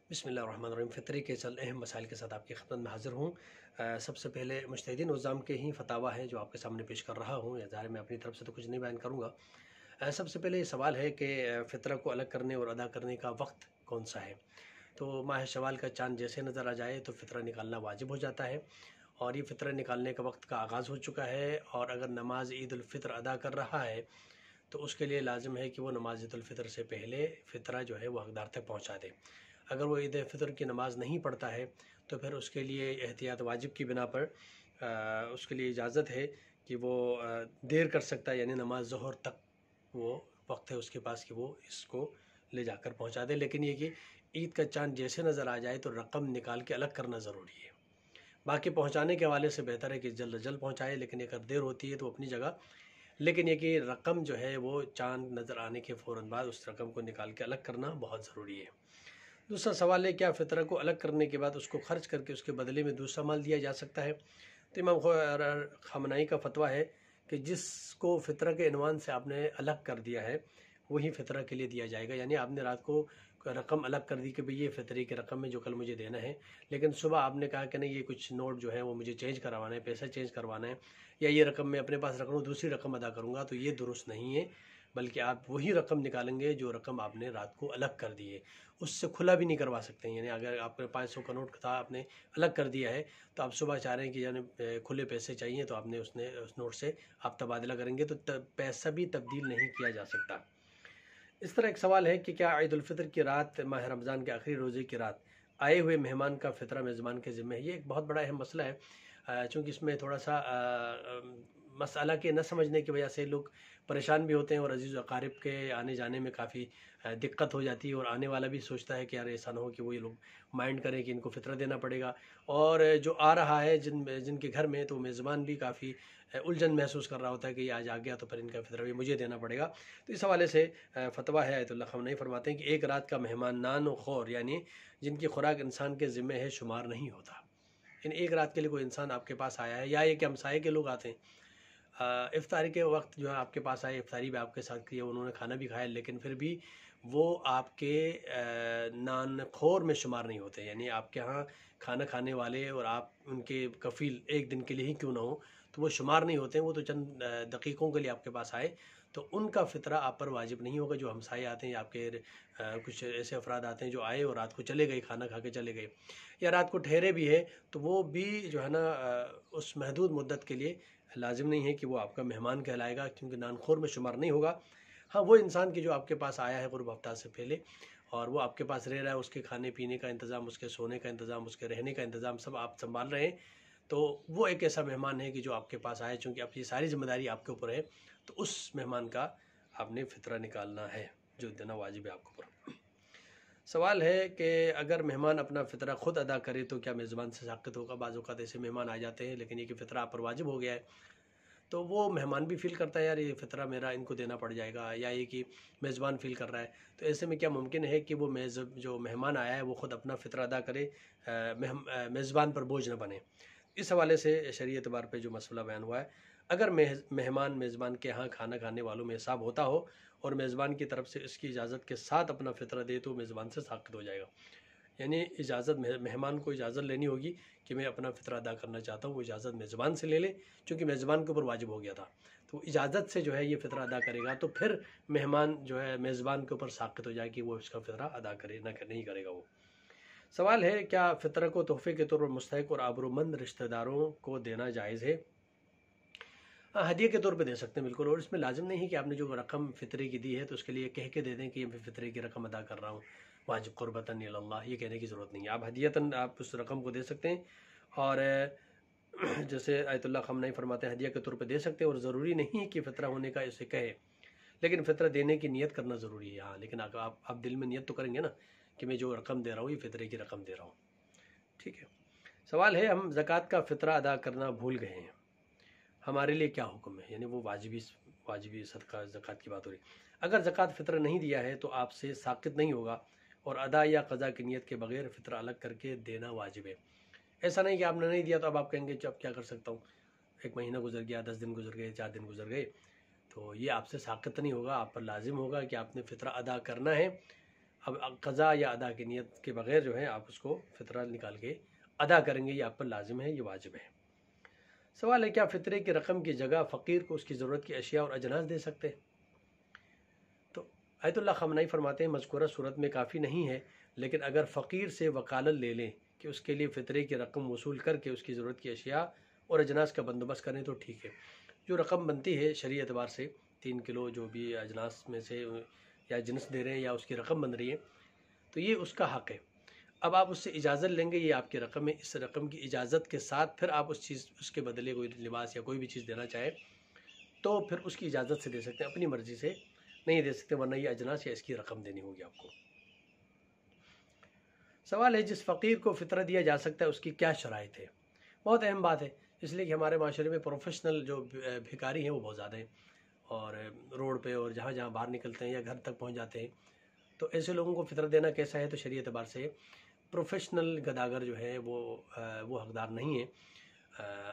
बिस्मिल्लाहिर्रहमानिर्रहीम। फ़ितरे के चंद अहम मसाइल के साथ आपकी खिदमत में हाज़िर हूँ। सबसे पहले मुज्तहिदीन निज़ाम के ही फतावा हैं जो आपके सामने पेश कर रहा हूँ। या ज़ाहिर मैं अपनी तरफ से तो कुछ नहीं बयान करूँगा। सबसे पहले ये सवाल है कि फ़ितरा को अलग करने और अदा करने का वक्त कौन सा है। तो माह शवाल का चाँद जैसे नज़र आ जाए तो फ़ितरा निकालना वाजिब हो जाता है और ये फ़ितरा निकालने का वक्त का आगाज़ हो चुका है। और अगर नमाज ईद उल फ़ितर अदा कर रहा है तो उसके लिए लाजिम है कि वो नमाज ईद उल फ़ितर से पहले फ़ितरा जो है वो हकदार तक पहुँचा दे। अगर वो ईद फ़ितर की नमाज़ नहीं पढ़ता है तो फिर उसके लिए एहतियात वाजिब की बिना पर उसके लिए इजाज़त है कि वो देर कर सकता है, यानी नमाज ज़ोहर तक वो वक्त है उसके पास कि वो इसको ले जाकर पहुंचा दे। लेकिन ये कि ईद का चाँद जैसे नज़र आ जाए तो रकम निकाल के अलग करना ज़रूरी है। बाकी पहुंचाने के हवाले से बेहतर है कि जल्द अज जल्द पहुंचाए, लेकिन अगर देर होती है तो अपनी जगह। लेकिन ये कि रकम जो है वो चाँद नज़र आने के फ़ौरन बाद उस रकम को निकाल के अलग करना बहुत ज़रूरी है। दूसरा सवाल है, क्या फ़ितरा को अलग करने के बाद उसको खर्च करके उसके बदले में दूसरा माल दिया जा सकता है। तो इमाम ख़ामनई का फतवा है कि जिसको फ़ितरा के इन्वान से आपने अलग कर दिया है वही फ़ितरा के लिए दिया जाएगा। यानी आपने रात को रकम अलग कर दी कि भाई ये फ़ितरे की रकम है जो कल मुझे देना है, लेकिन सुबह आपने कहा कि नहीं ये कुछ नोट जो है वो मुझे चेंज करवाना है, पैसा चेंज करवाना है, या ये रकम मैं अपने पास रख लूँ दूसरी रकम अदा करूँगा, तो ये दुरुस्त नहीं है। बल्कि आप वही रकम निकालेंगे जो रकम आपने रात को अलग कर दी है, उससे खुला भी नहीं करवा सकते हैं। यानी अगर आपके 500 का नोट था, आपने अलग कर दिया है, तो आप सुबह चाह रहे हैं कि यानी खुले पैसे चाहिए, तो आपने उस नोट से आप तबादला करेंगे तो पैसा भी तब्दील नहीं किया जा सकता। इस तरह एक सवाल है कि क्या ईद उल फितर की रात माह रमज़ान के आखिरी रोज़े की रात आए हुए मेहमान का फ़ितरा मेज़बान के ज़िम्मे है। ये एक बहुत बड़ा अहम मसला है, चूँकि इसमें थोड़ा सा मसला के न समझने की वजह से लोग परेशान भी होते हैं और अजीज़ अकारिब के आने जाने में काफ़ी दिक्कत हो जाती है। और आने वाला भी सोचता है कि यार ऐसा ना हो कि वो ये लोग माइंड करें कि इनको फ़ितरा देना पड़ेगा, और जो आ रहा है जिनके घर में, तो मेज़बान भी काफ़ी उलझन महसूस कर रहा होता है कि ये आज आ गया तो फिर इनका फ़ितरा भी मुझे देना पड़ेगा। तो इस हवाले से फतवा है, आयतुल्लाह ख़ामनई फरमाते हैं कि एक रात का मेहमान नान व खौर, यानी जिनकी खुराक इंसान के ज़िम्मे है, शुमार नहीं होता। इन एक रात के लिए कोई इंसान आपके पास आया है, या ये कि हमसाये के लोग आते हैं, इफ्तारी के वक्त जो है आपके पास आए, इफ्तारी भी आपके साथ की है, उन्होंने खाना भी खाया, लेकिन फिर भी वो आपके नान खोर में शुमार नहीं होते। यानी आपके यहाँ खाना खाने वाले और आप उनके कफ़ील एक दिन के लिए ही क्यों ना हो, तो वो शुमार नहीं होते हैं। वो तो चंद दकीक़ों के लिए आपके पास आए, तो उनका फ़ितरा आप पर वाजिब नहीं होगा। जो हमसाये आते हैं या आपके कुछ ऐसे अफराद आते हैं जो आए और रात को चले गए, खाना खा के चले गए, या रात को ठहरे भी है, तो वो भी जो है ना उस महदूद मुद्दत के लिए लाजिम नहीं है कि वो आपका मेहमान कहलाएगा, क्योंकि नानखोर में शुमार नहीं होगा। हाँ, वो इंसान की जो आपके पास आया है क़ुर्ब हफ़्ता से पहले और वो आपके पास रह रहा है, उसके खाने पीने का इंतज़ाम, उसके सोने का इंतज़ाम, उसके रहने का इंतज़ाम सब आप संभाल रहे हैं, तो वो एक ऐसा मेहमान है कि जो आपके पास आए। चूँकि अब ये सारी ज़िम्मेदारी आपके ऊपर है, तो उस मेहमान का आपने फ़ितरा निकालना है, जो देना वाजिब है आपके ऊपर। सवाल है कि अगर मेहमान अपना फ़ितरा ख़ुद अदा करे तो क्या मेज़बान से साक़ित होगा। बाज़ औक़ात ऐसे मेहमान आ जाते हैं, लेकिन ये कि फ़ितरा आप पर वाजिब हो गया है, तो वो मेहमान भी फ़ील करता है यार ये फ़ितरा मेरा इनको देना पड़ जाएगा, या ये कि मेज़बान फ़ील कर रहा है। तो ऐसे में क्या मुमकिन है कि वो जो मेहमान आया है वो ख़ुद अपना फ़ितरा अदा करे, मेज़बान पर बोझ न बने। इस हवाले से शरई एतबार पे जो मसला बयान हुआ है, अगर मेहमान मेज़बान के यहाँ खाना खाने वालों में हिसाब होता हो और मेज़बान की तरफ से इसकी इजाज़त के साथ अपना फ़ितरा दे, तो मेज़बान से साक़ित हो जाएगा। यानी इजाज़त मेहमान को इजाज़त लेनी होगी कि मैं अपना फ़ितरा अदा करना चाहता हूँ, वो इजाज़त मेज़बान से ले ले, चूँकि मेज़बान के ऊपर वाजिब हो गया था। तो इजाज़त से जो है ये फ़ितरा अदा करेगा, तो फिर मेहमान जो है मेज़बान के ऊपर साक़ित हो जाए कि वो इसका फ़ितरा अदा करे नहीं करेगा वो। सवाल है, क्या फ़ितरा को तोहफ़े के तौर पर मुस्तहिक़ और आबरूमंद रिश्तेदारों को देना जायज़ है। हाँ, हदिया के तौर पे दे सकते हैं बिल्कुल, और इसमें लाज़िम नहीं है कि आपने जो रकम फ़ितरे की दी है तो उसके लिए कह के दे दें कि मैं फ़ितरे की रकम अदा कर रहा हूँ, वाजिब क़ुर्बतन इलल्लाह, ये कहने की ज़रूरत नहीं है। आप हदियतन आप उस रकम को दे सकते हैं, और जैसे आयतुल्लाह ख़ामनई फरमाते हैं हदिया के तौर पे दे सकते हैं, और ज़रूरी नहीं है कि फ़ितरा होने का इसे कहे, लेकिन फ़ितरा देने की नीयत करना ज़रूरी है। हाँ, लेकिन आप दिल में नीयत तो करेंगे ना कि मैं जो रकम दे रहा हूँ ये फ़ितरे की रकम दे रहा हूँ। ठीक है। सवाल है, हम ज़कात का फ़ितरा अदा करना भूल गए हैं, हमारे लिए क्या हुक्म है। यानी वो वाजिबी सदका ज़कात की बात हो रही। अगर ज़कात फ़ितरा नहीं दिया है तो आपसे साक़ित नहीं होगा, और अदा या क़ज़ा की नीयत के बग़ैर फ़ितरा अलग करके देना वाजिब है। ऐसा नहीं कि आपने नहीं दिया तो अब आप कहेंगे अब क्या कर सकता हूँ, 1 महीना गुजर गया, 10 दिन गुजर गए, 4 दिन गुजर गए, तो ये आपसे साक़ित नहीं होगा। आप पर लाजिम होगा कि आपने फ़ितरा अदा करना है। अब क़ज़ा या अदा की नीयत के बग़ैर जो है आप उसको फ़ितरा निकाल के अदा करेंगे, ये आप पर लाजिम है, ये वाजिब है। सवाल है, क्या फ़ितरे की रकम की जगह फ़कीर को उसकी ज़रूरत की अशिया और अजनास दे सकते हैं? तो आयतुल्लाह ख़ामनई फरमाते हैं मज़कूरा सूरत में काफ़ी नहीं है, लेकिन अगर फ़कीर से वकालत ले लें कि उसके लिए फ़ितरे की रकम वसूल करके उसकी ज़रूरत की अशिया और अजनास का बंदोबस्त करें तो ठीक है। जो रकम बनती है शरई एतबार से 3 किलो जो भी अजनास में से या जिन्स दे रहे हैं या उसकी रकम बन रही है, तो ये उसका हक़ है। अब आप उससे इजाज़त लेंगे, ये आपकी रकम है, इस रकम की इजाज़त के साथ फिर आप उसके बदले कोई लिबास या कोई भी चीज़ देना चाहें तो फिर उसकी इजाज़त से दे सकते हैं, अपनी मर्ज़ी से नहीं दे सकते, वरना ये अजनास या इसकी रकम देनी होगी आपको। सवाल है, जिस फ़कीर को फ़ितरा दिया जा सकता है उसकी क्या शराइत है? बहुत अहम बात है, इसलिए कि हमारे माशरे में प्रोफेशनल जो भिखारी हैं वो बहुत ज़्यादा हैं, और रोड पे और जहाँ जहाँ बाहर निकलते हैं या घर तक पहुँच जाते हैं, तो ऐसे लोगों को फ़ितरा देना कैसा है? तो शरीयत एतबार से प्रोफेशनल गदागर जो है वो हकदार नहीं है।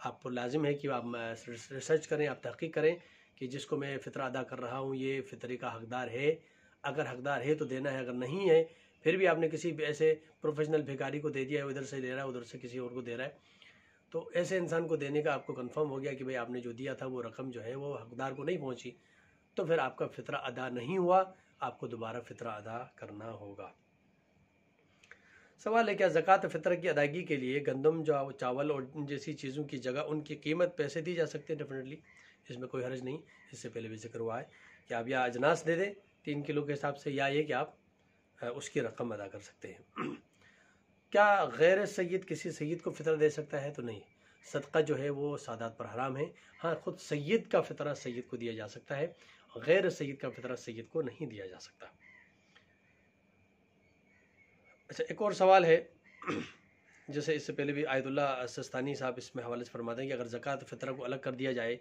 आपको लाजिम है कि आप रिसर्च करें, आप तहक़ीक़ करें कि जिसको मैं फ़ितरा अदा कर रहा हूँ ये फ़ितरे का हकदार है। अगर हकदार है तो देना है, अगर नहीं है फिर भी आपने किसी ऐसे प्रोफेशनल भिखारी को दे दिया है, इधर से ले रहा है उधर से किसी और को दे रहा है, तो ऐसे इंसान को देने का आपको कंफर्म हो गया कि भाई आपने जो दिया था वो रकम जो है वो हकदार को नहीं पहुँची, तो फिर आपका फ़ितरा अदा नहीं हुआ, आपको दोबारा फ़ितरा अदा करना होगा। सवाल है, क्या ज़कात फ़ितर की अदायगी के लिए गंदम चावल और जैसी चीज़ों की जगह उनकी कीमत पैसे दी जा सकती है? डेफिनेटली, इसमें कोई हर्ज नहीं। इससे पहले भी जिक्र हुआ है कि आप या अजनास दे दें 3 किलो के हिसाब से, या ये कि आप उसकी रकम अदा कर सकते हैं। क्या गैर सैयद किसी सैयद को फ़ितरा दे सकता है? तो नहीं, सदका जो है वो सादात पर हराम है। हाँ, ख़ुद सैयद का फ़ितरा सैयद को दिया जा सकता है, गैर सैयद का फ़ितरा सैयद को नहीं दिया जा सकता। अच्छा, एक और सवाल है, जैसे इससे पहले भी आयतुल्लाह सिस्तानी साहब इसमें हवाले से फरमाते हैं कि अगर ज़कात फ़ितरा को अलग कर दिया जाए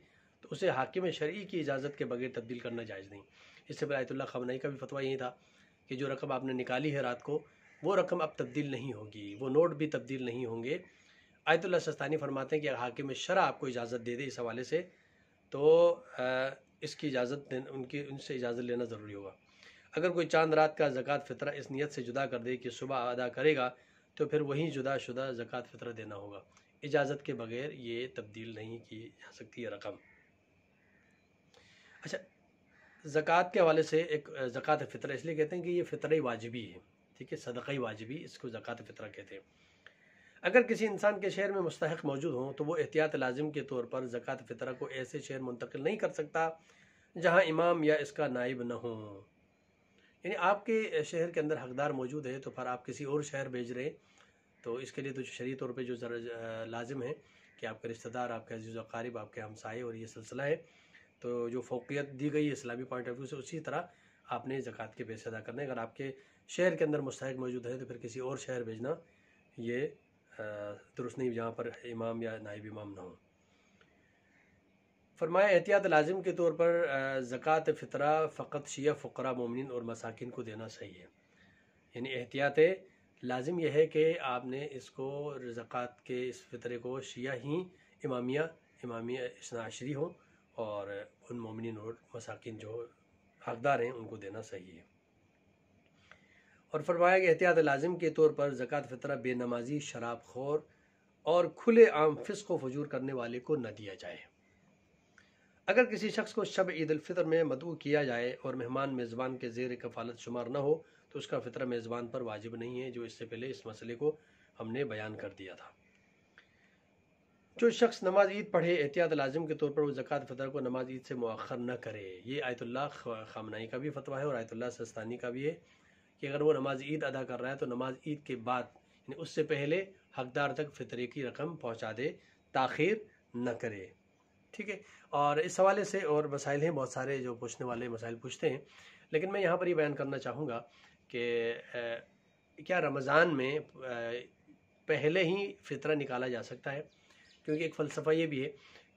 तो उसे हाकिम शरई की इजाज़त के बगैर तब्दील करना जायज़ नहीं। इससे पहले आयतुल्लाह ख़ामनई का भी फतवा यही था कि जो रकम आपने निकाली है रात को, वो रकम अब तब्दील नहीं होगी, वो नोट भी तब्दील नहीं होंगे। आयतुल्लाह सिस्तानी फरमाते हैं कि अगर हाकिम शरा आपको इजाज़त दे दे इस हवाले से, तो इसकी इजाज़त उनसे इजाज़त लेना ज़रूरी होगा। अगर कोई चांद रात का ज़कात फ़ितरा इस नियत से जुदा कर दे कि सुबह अदा करेगा, तो फिर वहीं जुदा-शुदा ज़कात फ़ितरा देना होगा। इजाज़त के बगैर ये तब्दील नहीं की जा सकती है रकम। अच्छा, ज़कात के हवाले से एक ज़कात फ़ितरा इसलिए कहते हैं कि ये फ़ितरा वाजिबी है, ठीक है, सदक़ा वाजिबी, इसको ज़कात फ़ितरा कहते हैं। अगर किसी इंसान के शहर में मुस्तहिक़ मौजूद हों तो वो एहतियात लाजिम के तौर पर ज़कात फ़ितरा को ऐसे शहर मुंतकिल नहीं कर सकता जहाँ इमाम या इसका नाइब न हो। यानी आपके शहर के अंदर हकदार मौजूद है तो फिर आप किसी और शहर भेज रहे हैं, तो इसके लिए तो शरई तौर पे जो लाजिम है कि आपके रिश्तेदार, आपके अज़ीज़ व अक़ारिब, आपके हमसाए और ये सिलसिला है, तो जो फ़ौक़ियत दी गई है इस्लामी पॉइंट ऑफ व्यू से, उसी तरह आपने ज़कात के पैसे अदा करने। अगर आपके शहर के अंदर मुस्तहिक़ मौजूद है तो फिर किसी और शहर भेजना ये दुरुस्त नहीं, जहाँ पर इमाम या नाइब इमाम ना हो। फरमाया, एहतियात लाजिम के तौर पर ज़कात फ़ितरा फ़कत शिया फ़ुक़रा मोमिनीन और मसाकिन को देना सही है। यानी एहतियात लाजिम यह है कि आपने इसको ज़कात के इस फ़ितरे को शिया ही इमामिया इस्ना अशरी हो और उन मोमिनीन और मसाकिन जो हकदार हैं उनको देना सही है। और फरमाया कि एहतियात लाजिम के तौर पर ज़कात फ़ितरा बेनमाजी, शराब खोर और खुले आम फ़िस्क़ व फ़ुजूर करने वाले को न दिया जाए। अगर किसी शख्स को शब ईद उल फ़ितर में मदऊ किया जाए और मेहमान मेज़बान के ज़ेर कफ़ालत शुमार न हो तो उसका फ़ितरा मेज़बान पर वाजिब नहीं है, जो इससे पहले इस मसले को हमने बयान कर दिया था। जो शख्स नमाज ईद पढ़े, एहतियात लाजिम के तौर पर वो ज़कात फ़ितर को नमाज ईद से मुअख्खर न करे। ये आयतुल्लाह ख़ामनई का भी फतवा है और आयतुल्लाह सिस्तानी का भी है कि अगर वो नमाज ईद अदा कर रहा है तो नमाज ईद के बाद यानी उससे पहले हकदार तक फ़ितरे की रकम पहुँचा दे, ताख़ीर न करे, ठीक है। और इस हवाले से और मसाइल हैं बहुत सारे जो पूछने वाले मसाइल पूछते हैं, लेकिन मैं यहाँ पर ये बयान करना चाहूँगा कि क्या रमज़ान में पहले ही फ़ितरा निकाला जा सकता है? क्योंकि एक फ़लसफ़ा ये भी है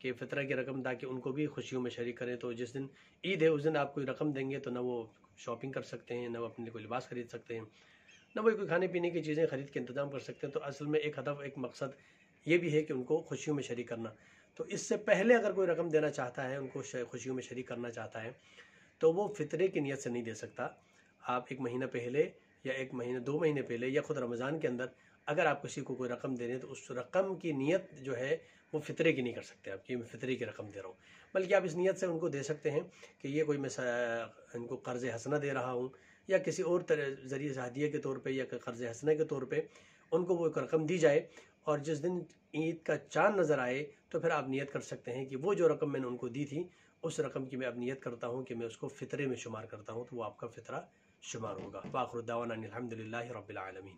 कि फ़ितरा की रकम ताकि उनको भी खुशियों में शरीक करें, तो जिस दिन ईद है उस दिन आप कोई रकम देंगे तो न वो शॉपिंग कर सकते हैं, न वो अपने लिए कोई लिबास ख़रीद सकते हैं, न वो कोई खाने पीने की चीज़ें ख़रीद के इंतज़ाम कर सकते हैं। तो असल में एक हदफ़, एक मकसद ये भी है कि उनको खुशियों में शरीक करना। तो इससे पहले अगर कोई रकम देना चाहता है, उनको खुशियों में शरीक करना चाहता है, तो वो फ़ितरे की नीयत से नहीं दे सकता। आप एक महीना पहले या 1 महीने 2 महीने पहले या ख़ुद रमज़ान के अंदर अगर आप किसी को कोई रकम दे रहे हैं तो उस रकम की नीयत जो है वो फ़ितरे की नहीं कर सकते आप कि मैं फ़ितरे की रकम दे रहा हूँ, बल्कि आप इस नीयत से उनको दे सकते हैं कि ये कोई मैं इनको कर्ज़ हसना दे रहा हूँ या किसी और तरह ज़रिए से हदिये के तौर पे या कर्ज़ हसना के तौर पे उनको वो एक रकम दी जाए। और जिस दिन ईद का चाँद नज़र आए तो फिर आप नियत कर सकते हैं कि वो जो रकम मैंने उनको दी थी उस रकम की मैं अब नियत करता हूँ कि मैं उसको फ़ितरे में शुमार करता हूँ, तो वो आपका फ़ितरा शुमार होगा। व आखिर दावाना अनिल हम्दुलिल्लाहि रब्बिल आलमीन।